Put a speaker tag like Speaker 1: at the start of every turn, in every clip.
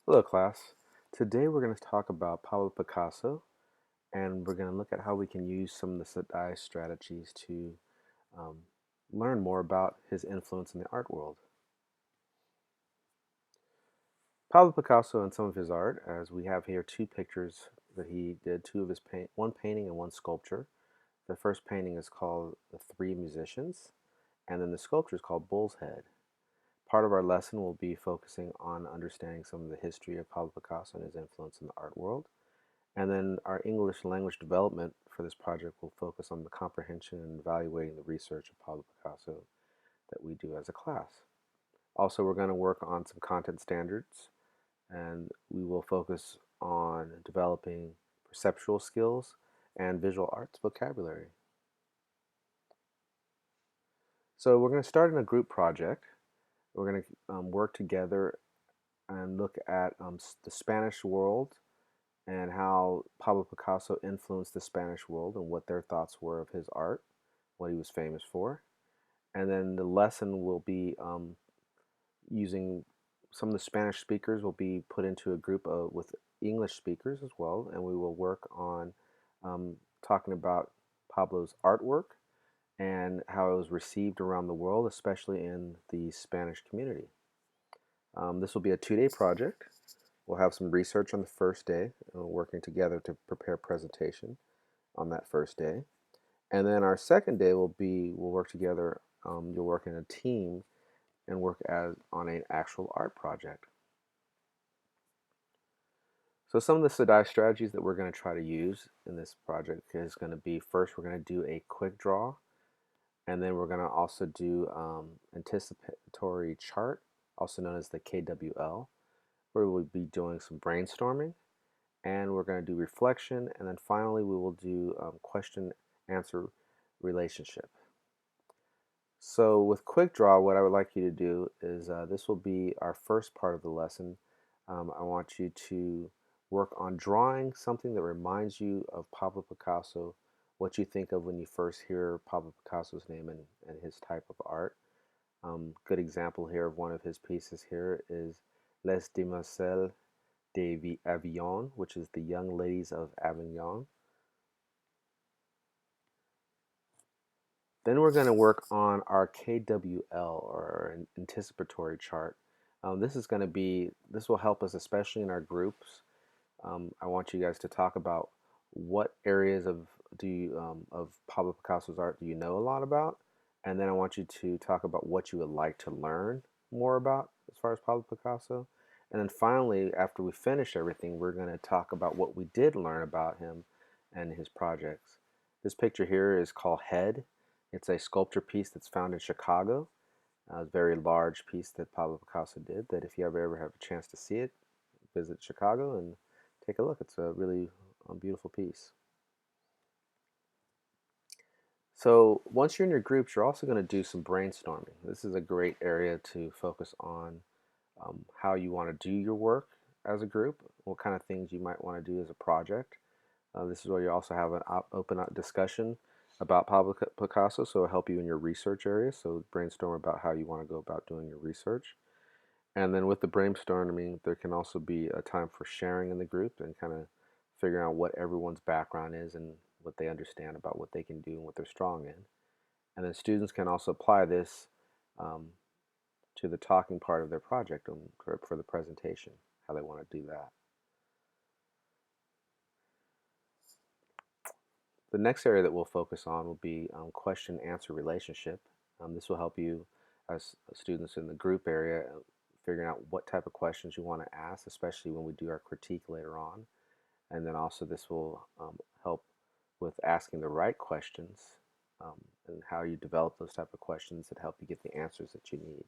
Speaker 1: Hello, class. Today we're going to talk about Pablo Picasso, and we're going to look at how we can use some of the SDAIE strategies to um, learn more about his influence in the art world. Pablo Picasso and some of his art, as we have here two pictures that he did, two of his one painting and one sculpture. The first painting is called The Three Musicians, and then the sculpture is called Bull's Head. Part of our lesson will be focusing on understanding some of the history of Pablo Picasso and his influence in the art world. And then our English language development for this project will focus on the comprehension and evaluating the research of Pablo Picasso that we do as a class. Also, we're going to work on some content standards, and we will focus on developing perceptual skills and visual arts vocabulary. So we're going to start in a group project. We're going to work together and look at the Spanish world and how Pablo Picasso influenced the Spanish world and what their thoughts were of his art, what he was famous for. And then the lesson will be using some of the Spanish speakers will be put into a group with English speakers as well, and we will work on talking about Pablo's artwork and how it was received around the world, especially in the Spanish community. This will be a 2-day project. We'll have some research on the first day, working together to prepare a presentation on that first day. And then our second day we'll work together, you'll work in a team and work on an actual art project. So some of the SDAIE strategies that we're going to try to use in this project is going to be, first we're going to do a quick draw, and then we're going to also do anticipatory chart, also known as the KWL, where we'll be doing some brainstorming, and we're going to do reflection, and then finally we will do question answer relationship. So with quick draw, what I would like you to do is this will be our first part of the lesson. I want you to work on drawing something that reminds you of Pablo Picasso, what you think of when you first hear Pablo Picasso's name and his type of art. Good example here of one of his pieces here is Les Demoiselles d'Avignon, which is the Young Ladies of Avignon. Then we're going to work on our KWL, or anticipatory chart. This will help us, especially in our groups. I want you guys to talk about what areas of Pablo Picasso's art do you know a lot about, and then I want you to talk about what you would like to learn more about as far as Pablo Picasso. And then finally, after we finish everything, we're going to talk about what we did learn about him and his projects. This picture here is called Head. It's a sculpture piece that's found in Chicago. A very large piece that Pablo Picasso did, that if you ever have a chance to see it, visit Chicago and take a look. It's a really beautiful piece. So once you're in your groups, you're also going to do some brainstorming. This is a great area to focus on how you want to do your work as a group, what kind of things you might want to do as a project. This is where you also have an open discussion about Pablo Picasso, so it'll help you in your research area. So brainstorm about how you want to go about doing your research. And then with the brainstorming, there can also be a time for sharing in the group and kind of figuring out what everyone's background is and what they understand about what they can do and what they're strong in. And then students can also apply this um, to the talking part of their project for the presentation, how they want to do that. The next area that we'll focus on will be question-answer relationship. This will help you as students in the group area figuring out what type of questions you want to ask, especially when we do our critique later on. And then also this will help with asking the right questions and how you develop those type of questions that help you get the answers that you need.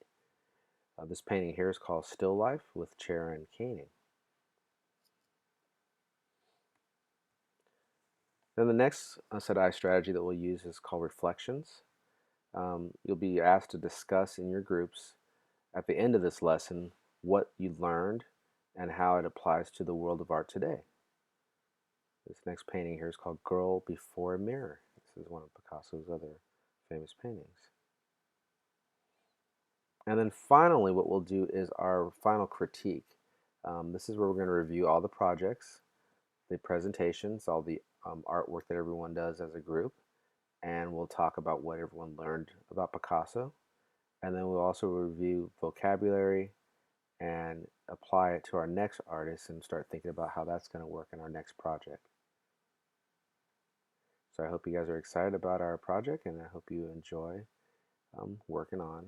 Speaker 1: This painting here is called Still Life with Chair and Caning. Then the next SDAIE strategy that we'll use is called reflections. You'll be asked to discuss in your groups at the end of this lesson what you learned and how it applies to the world of art today. This next painting here is called Girl Before a Mirror. This is one of Picasso's other famous paintings. And then finally what we'll do is our final critique. This is where we're going to review all the projects, the presentations, all the artwork that everyone does as a group, and we'll talk about what everyone learned about Picasso. And then we'll also review vocabulary and apply it to our next artist and start thinking about how that's going to work in our next project. So I hope you guys are excited about our project, and I hope you enjoy working on